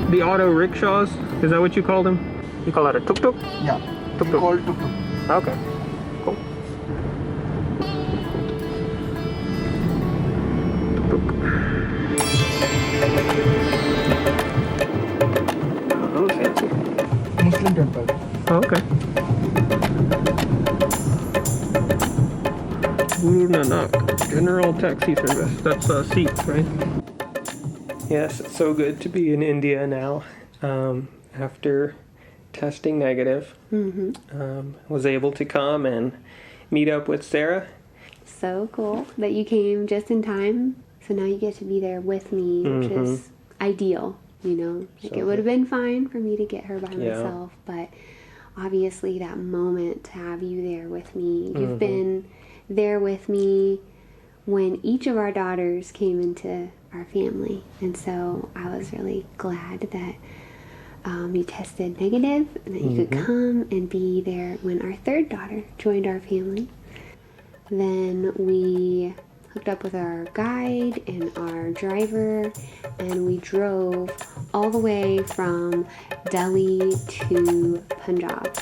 The auto rickshaws, is that what you call them? You call that a tuk-tuk? Yeah. Tuk-tuk. Called tuk-tuk. Okay, cool. Tuk-tuk. Oh, fancy. Muslim temple. Oh, okay. Guru Nanak, General Taxi Service. That's Sikh, right? Yes, it's so good to be in India now. After testing negative, was able to come and meet up with Sarah. So cool that you came just in time. So now you get to be there with me, which is ideal, you know. Like So it would have been fine for me to get her by Yeah. myself, but obviously that moment to have you there with me. You've been there with me when each of our daughters came into our family, and so I was really glad that you tested negative and that you could come and be there when our third daughter joined our family. Then we hooked up with our guide and our driver, and we drove all the way from Delhi to Punjab.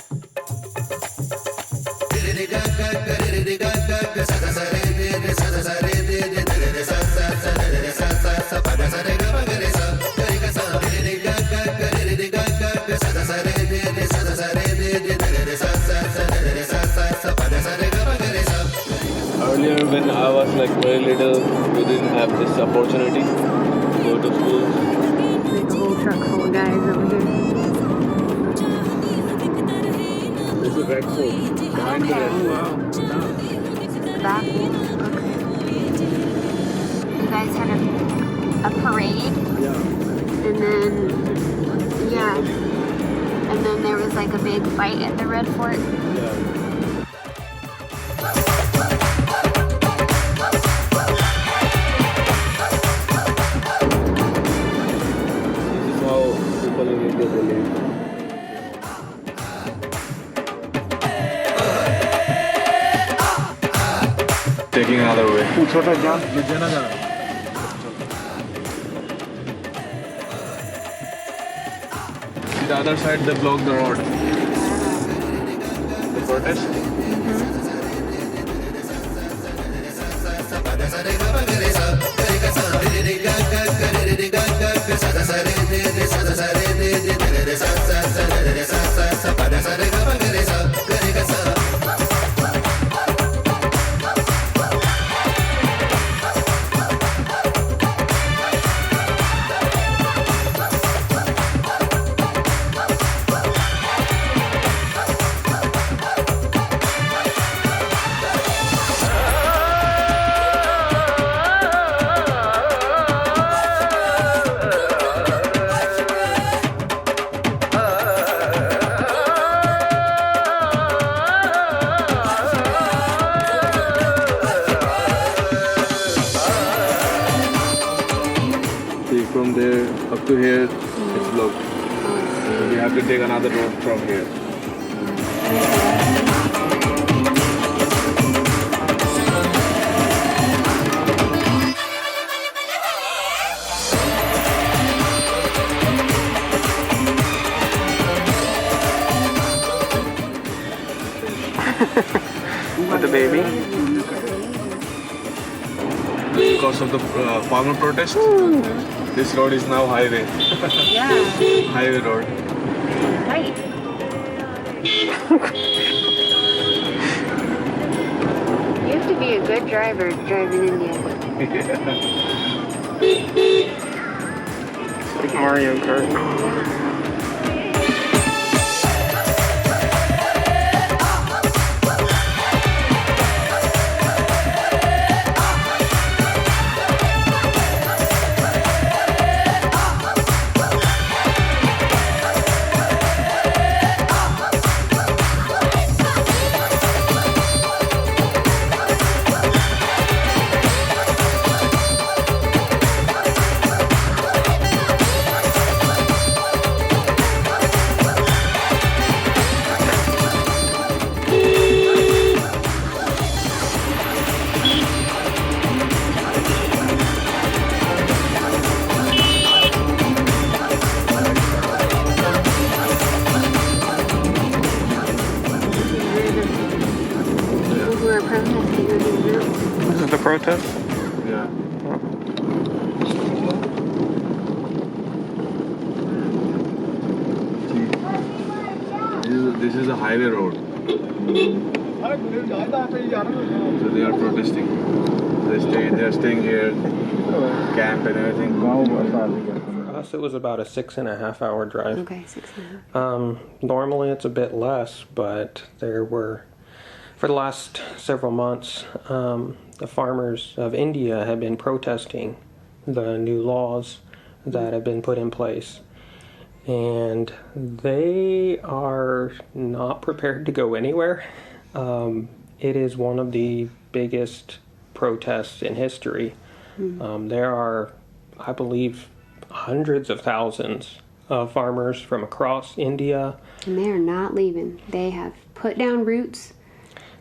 Earlier, when I was like very little, we didn't have this opportunity to go to school. Like a whole truck full of guys over here. This is Red Fort. Behind the Red Fort. Back. Okay. You guys had a parade, Yeah. and then there was like a big fight at the Red Fort. Yeah. This is how people in India believe. Taking another way. Ludhiana. The other side, they block the road. The protest. See, from there up to here, it's blocked. So we have to take another road from here. With the baby. Because of the farmer protest, this road is now highway. Yeah. Highway road. Right. You have to be a good driver to drive in India. It's like Mario Kart. protest? Yeah. This is a highway road. So they are protesting. They're staying here, camp and everything. For us, it was about a 6.5 hour drive. Okay, 6.5. Normally it's a bit less, but there were, for the last several months, the farmers of India have been protesting the new laws that have been put in place. And they are not prepared to go anywhere. It is one of the biggest protests in history. There are, I believe, hundreds of thousands of farmers from across India. And they are not leaving. They have put down roots,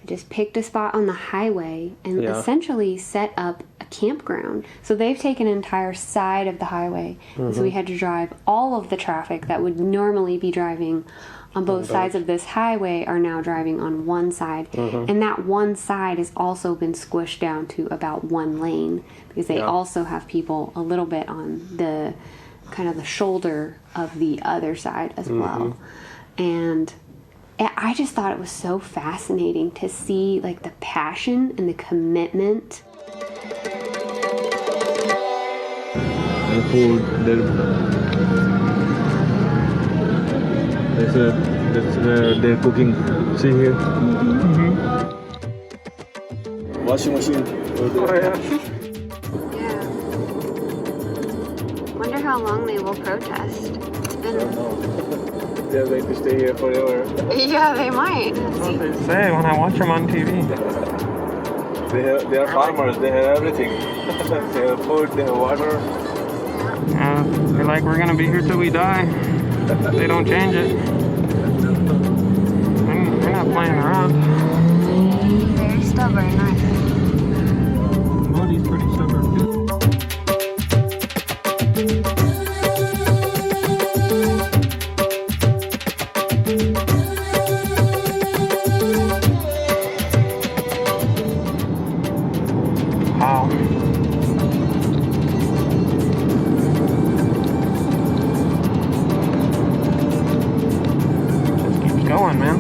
just picked a spot on the highway, and essentially set up a campground. So they've taken an entire side of the highway. And so we had to drive all of the traffic that would normally be driving on both sides of this highway are now driving on one side. And that one side has also been squished down to about one lane because they also have people a little bit on the kind of the shoulder of the other side as well. And I just thought it was so fascinating to see like the passion and the commitment. The food, they're cooking. See here? Washing machine. Oh, yeah. Yeah. Wonder how long they will protest. It's been... They're going to stay here forever. Yeah, they might. That's what they say when I watch them on TV. They are farmers. They have everything. They have food. They have water. They're like, we're gonna be here till we die. They don't change it. They're not playing around. Very stubborn, aren't they? Modi's pretty stubborn too. Wow. Just keeps going, man.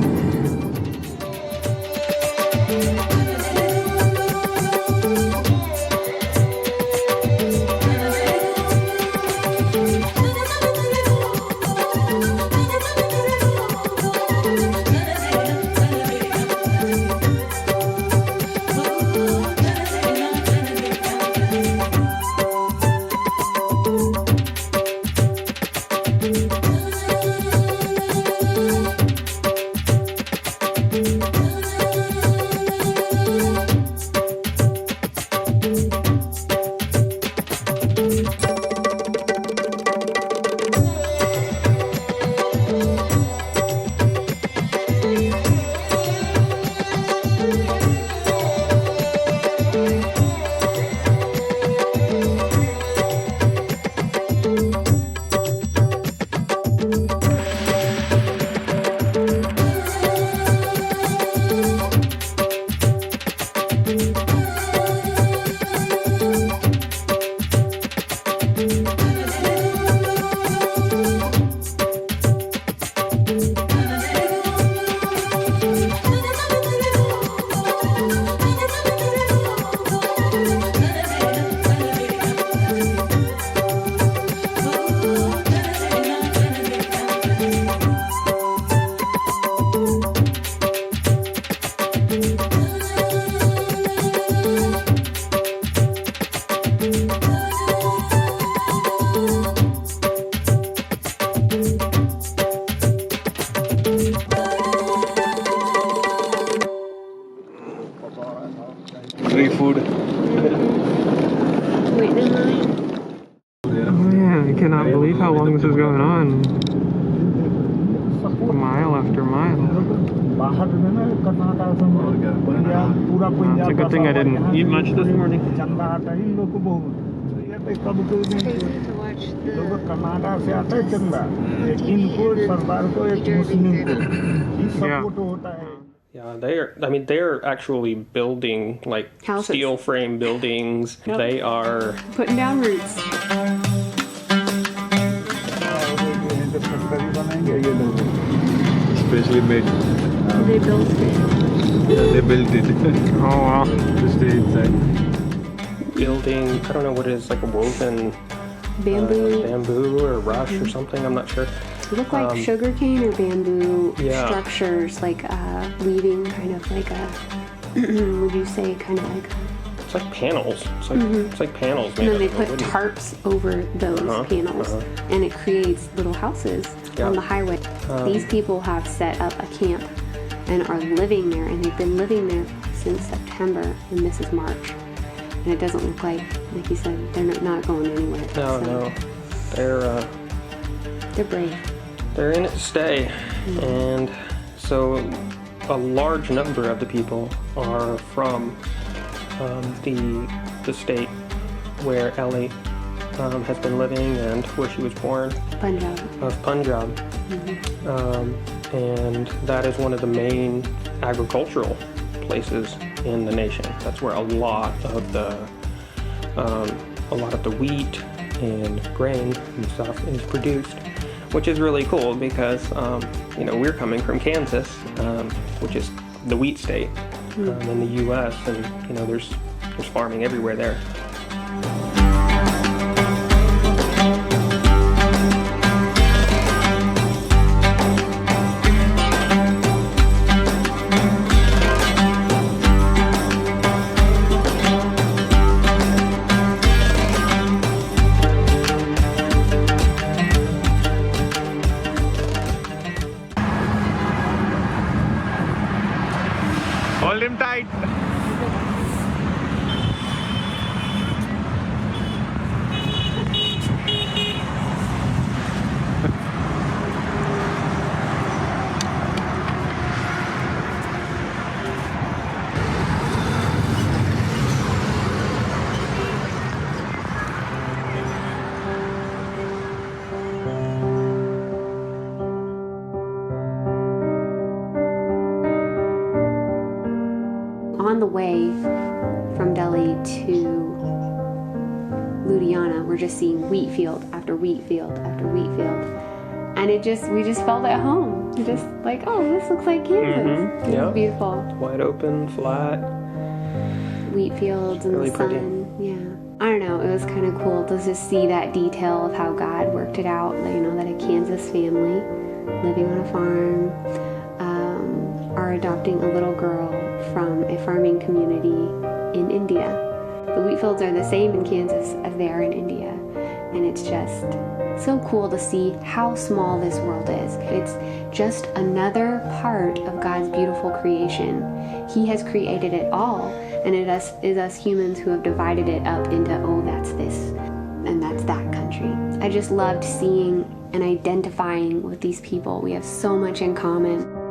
Free food. Waiting in line. Man, I cannot believe how long this is going on. Mile after mile. It's a good thing I didn't eat much this morning. Crazy to watch the Yeah. Yeah, they're actually building like Houses. steel frame buildings. Yep. They are Putting down roots. Especially made. They built it. Yeah, they built it. oh wow. To stay inside. Building. I don't know what it is, like a woven bamboo or rush or something. I'm not sure. It looked like sugarcane or bamboo Yeah. structures, like weaving, kind of like a. Would you say kind of like? It's like panels. It's like panels. And then they made put of wood. tarps over those panels, and it creates little houses on the highway. These people have set up a camp and are living there, and they've been living there since September, and this is March. And it doesn't look like you said, they're not going anywhere. No. They're brave. They're in it to stay. And so a large number of the people are from the state where Ellie has been living and where she was born. Punjab. Of Punjab. And that is one of the main agricultural places in the nation. That's where a lot of the wheat and grain and stuff is produced, which is really cool because we're coming from Kansas, which is the wheat state in the U.S. and there's farming everywhere there. Hold him tight. On the way from Delhi to Ludhiana, we're just seeing wheat field after wheat field after wheat field, and we just felt at home. Just like, oh, this looks like Kansas. It was beautiful. Wide open, flat. Wheat fields and Really the sun. pretty. Yeah, I don't know. It was kind of cool to just see that detail of how God worked it out. That a Kansas family living on a farm are adopting a little girl from a farming community in India. The wheat fields are the same in Kansas as they are in India, and it's just so cool to see how small this world is. It's just another part of God's beautiful creation. He has created it all, and it is us humans who have divided it up into, oh, that's this and that's that country. I just loved seeing and identifying with these people. We have so much in common.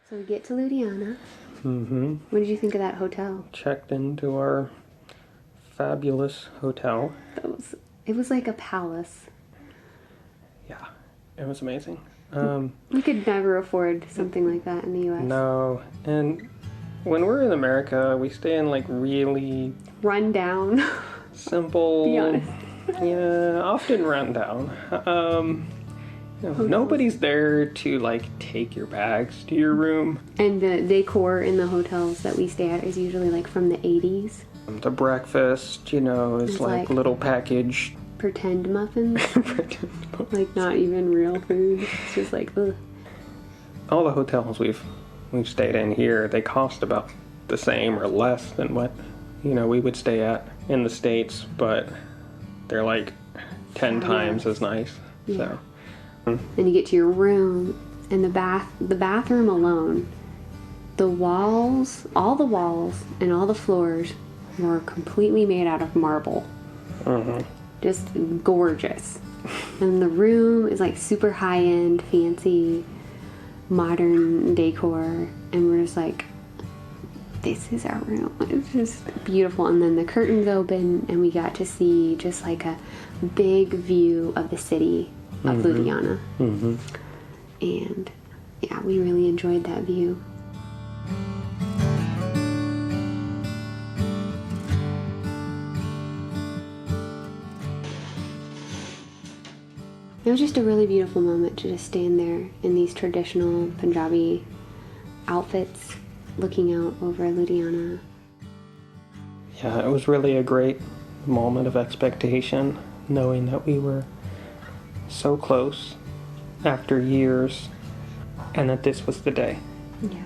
So we get to Ludhiana. What did you think of that hotel? Checked into our fabulous hotel. It was like a palace. Yeah, it was amazing. We could never afford something like that in the U.S. No, and when we're in America, we stay in like really Run down. simple, Be honest. Yeah, often run down. Nobody's there to like take your bags to your room. And the decor in the hotels that we stay at is usually like from the 80s. The breakfast, is It's like little package. Pretend muffins. Like not even real food. It's just like, ugh. All the hotels we've stayed in here, they cost about the same or less than what we would stay at in the States, but they're like 10 times as nice. Yeah. So Then you get to your room, and the bathroom alone, the walls, all the walls and all the floors were completely made out of marble. Just gorgeous. And the room is like super high-end, fancy, modern decor, and we're just like, this is our room. It's just beautiful. And then the curtains open, and we got to see just like a big view of the city of Ludhiana. And yeah, we really enjoyed that view. It was just a really beautiful moment to just stand there in these traditional Punjabi outfits, looking out over Ludhiana. yeah, it was really a great moment of expectation, knowing that we were so close after years, and that this was the day. Yeah.